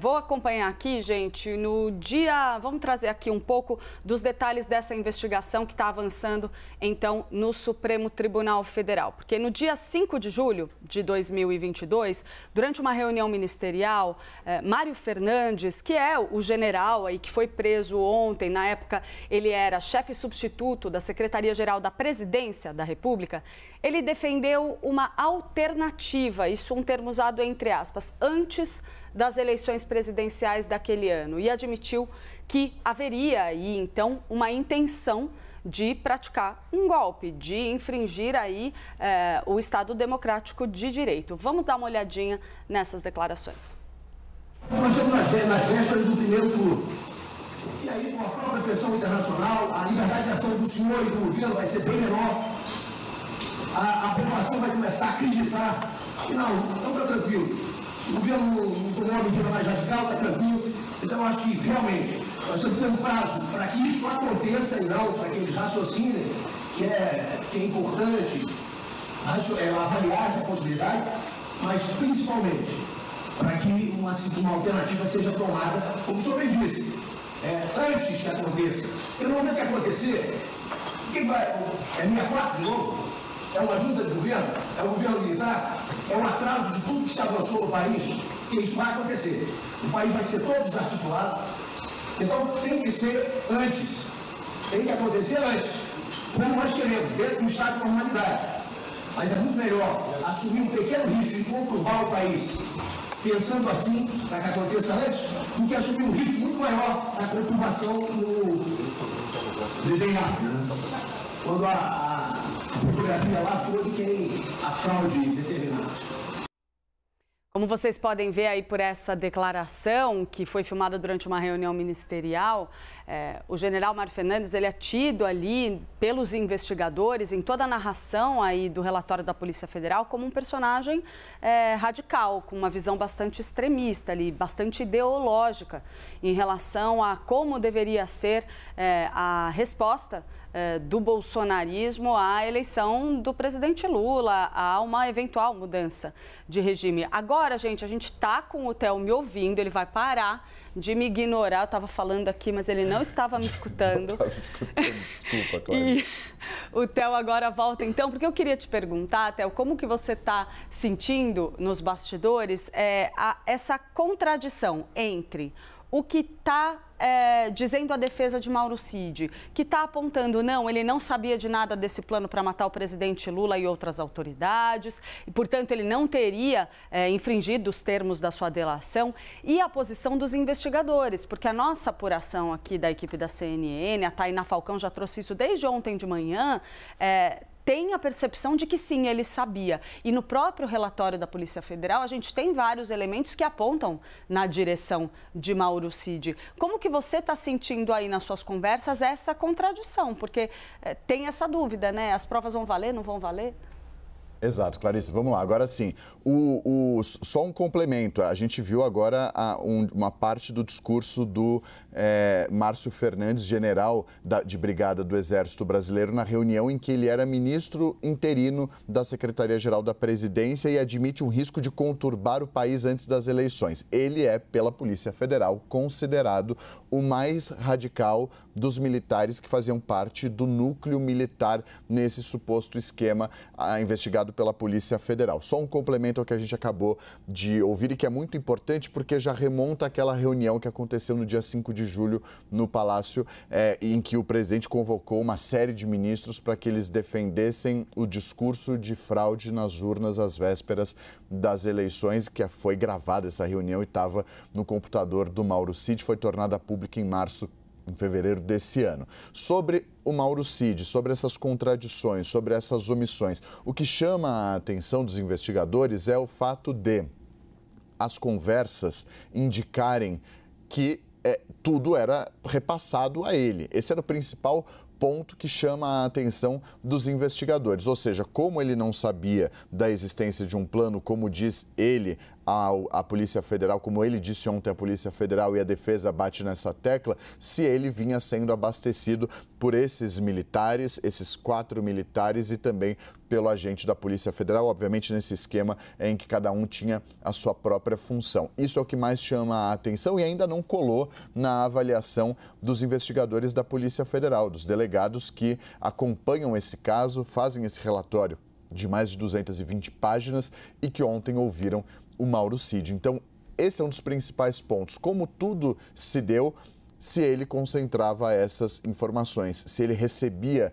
Vou acompanhar aqui, gente, vamos trazer aqui um pouco dos detalhes dessa investigação que está avançando, então, no Supremo Tribunal Federal. Porque no dia 5 de julho de 2022, durante uma reunião ministerial, Mário Fernandes, que é o general aí que foi preso ontem, na época ele era chefe substituto da Secretaria-Geral da Presidência da República, ele defendeu uma alternativa, isso é um termo usado entre aspas, antes das eleições presidenciais daquele ano, e admitiu que haveria aí, então, uma intenção de praticar um golpe, de infringir aí o Estado Democrático de Direito. Vamos dar uma olhadinha nessas declarações. Nós estamos nas vésperas do primeiro turno. E aí, com a própria pressão internacional, a liberdade de ação do senhor e do governo vai ser bem menor. A população vai começar a acreditar que não está tranquilo. O governo não tomou uma medida mais radical, está tranquilo. Então, eu acho que, realmente, nós temos que ter um prazo para que isso aconteça e não para que eles raciocinem, que é importante avaliar essa possibilidade, mas, principalmente, para que uma alternativa seja tomada, como o senhor disse, antes que aconteça. Porque no momento que acontecer, o que vai? É 64 de novo? É uma junta de governo? É o governo militar? É um atraso de tudo que se avançou no país? Porque isso vai acontecer. O país vai ser todo desarticulado. Então tem que ser antes. Tem que acontecer antes. Como nós queremos, dentro do estado de normalidade. Mas é muito melhor assumir um pequeno risco de conturbar o país, pensando assim, para que aconteça antes, do que assumir um risco muito maior na conturbação do DNA. Quando a fotografia lá foi de quem a fraude determinada. Como vocês podem ver aí por essa declaração que foi filmada durante uma reunião ministerial, o general Mário Fernandes, ele é tido ali pelos investigadores em toda a narração aí do relatório da Polícia Federal como um personagem radical, com uma visão bastante extremista ali, bastante ideológica em relação a como deveria ser a resposta do bolsonarismo à eleição do presidente Lula, a uma eventual mudança de regime. Agora, gente, a gente está com o Theo me ouvindo, ele vai parar de me ignorar. Eu estava falando aqui, mas ele não estava me escutando. Estava escutando, desculpa, claro. E o Theo agora volta, então, porque eu queria te perguntar, Theo, como que você está sentindo nos bastidores essa contradição entre o que está dizendo a defesa de Mauro Cid, que está apontando, não, ele não sabia de nada desse plano para matar o presidente Lula e outras autoridades, e, portanto, ele não teria infringido os termos da sua delação, e a posição dos investigadores, porque a nossa apuração aqui da equipe da CNN, a Tainá Falcão já trouxe isso desde ontem de manhã, tem a percepção de que sim, ele sabia. E no próprio relatório da Polícia Federal, a gente tem vários elementos que apontam na direção de Mauro Cid. Como que você está sentindo aí nas suas conversas essa contradição? Porque tem essa dúvida, né? As provas vão valer, não vão valer? Exato, Clarice, vamos lá. Agora sim, só um complemento. A gente viu agora uma parte do discurso do Márcio Fernandes, general de Brigada do Exército Brasileiro, na reunião em que ele era ministro interino da Secretaria-Geral da Presidência e admite um risco de conturbar o país antes das eleições. Ele é, pela Polícia Federal, considerado o mais radical dos militares que faziam parte do núcleo militar nesse suposto esquema investigado pela Polícia Federal. Só um complemento ao que a gente acabou de ouvir e que é muito importante porque já remonta àquela reunião que aconteceu no dia 5 de julho no Palácio, em que o presidente convocou uma série de ministros para que eles defendessem o discurso de fraude nas urnas às vésperas das eleições, que foi gravada essa reunião e estava no computador do Mauro Cid, foi tornada pública em fevereiro desse ano. Sobre o Mauro Cid, sobre essas contradições, sobre essas omissões, o que chama a atenção dos investigadores é o fato de as conversas indicarem que tudo era repassado a ele. Esse era o principal ponto que chama a atenção dos investigadores, ou seja, como ele não sabia da existência de um plano, como diz ele, à Polícia Federal, como ele disse ontem, a Polícia Federal e a defesa bate nessa tecla, se ele vinha sendo abastecido por esses militares, esses 4 militares e também pelo agente da Polícia Federal, obviamente nesse esquema em que cada um tinha a sua própria função. Isso é o que mais chama a atenção e ainda não colou na avaliação dos investigadores da Polícia Federal, dos delegados que acompanham esse caso, fazem esse relatório de mais de 220 páginas e que ontem ouviram o Mauro Cid. Então, esse é um dos principais pontos. Como tudo se deu, se ele concentrava essas informações, se ele recebia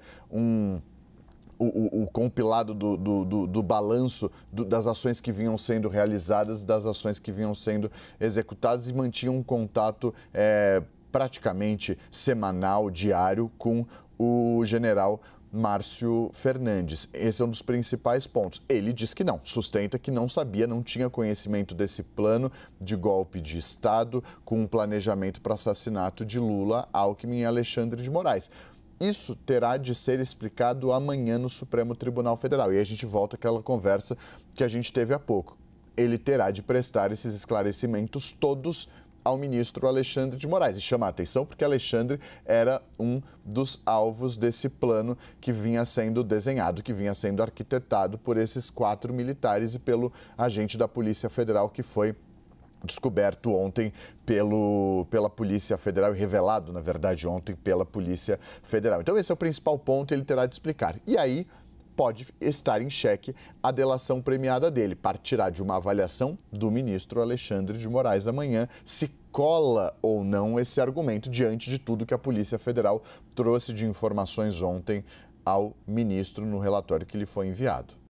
o compilado do balanço das ações que vinham sendo realizadas, das ações que vinham sendo executadas e mantinha um contato praticamente semanal, diário, com o general Márcio Fernandes. Esse é um dos principais pontos. Ele diz que não, sustenta que não sabia, não tinha conhecimento desse plano de golpe de Estado com um planejamento para assassinato de Lula, Alckmin e Alexandre de Moraes. Isso terá de ser explicado amanhã no Supremo Tribunal Federal. E aí a gente volta àquela conversa que a gente teve há pouco. Ele terá de prestar esses esclarecimentos todos ao ministro Alexandre de Moraes. E chama a atenção porque Alexandre era um dos alvos desse plano que vinha sendo desenhado, que vinha sendo arquitetado por esses 4 militares e pelo agente da Polícia Federal que foi descoberto ontem pela Polícia Federal e revelado, na verdade, ontem pela Polícia Federal. Então esse é o principal ponto, ele terá de explicar. E aí pode estar em xeque a delação premiada dele. Partirá de uma avaliação do ministro Alexandre de Moraes amanhã, se cola ou não esse argumento diante de tudo que a Polícia Federal trouxe de informações ontem ao ministro no relatório que lhe foi enviado.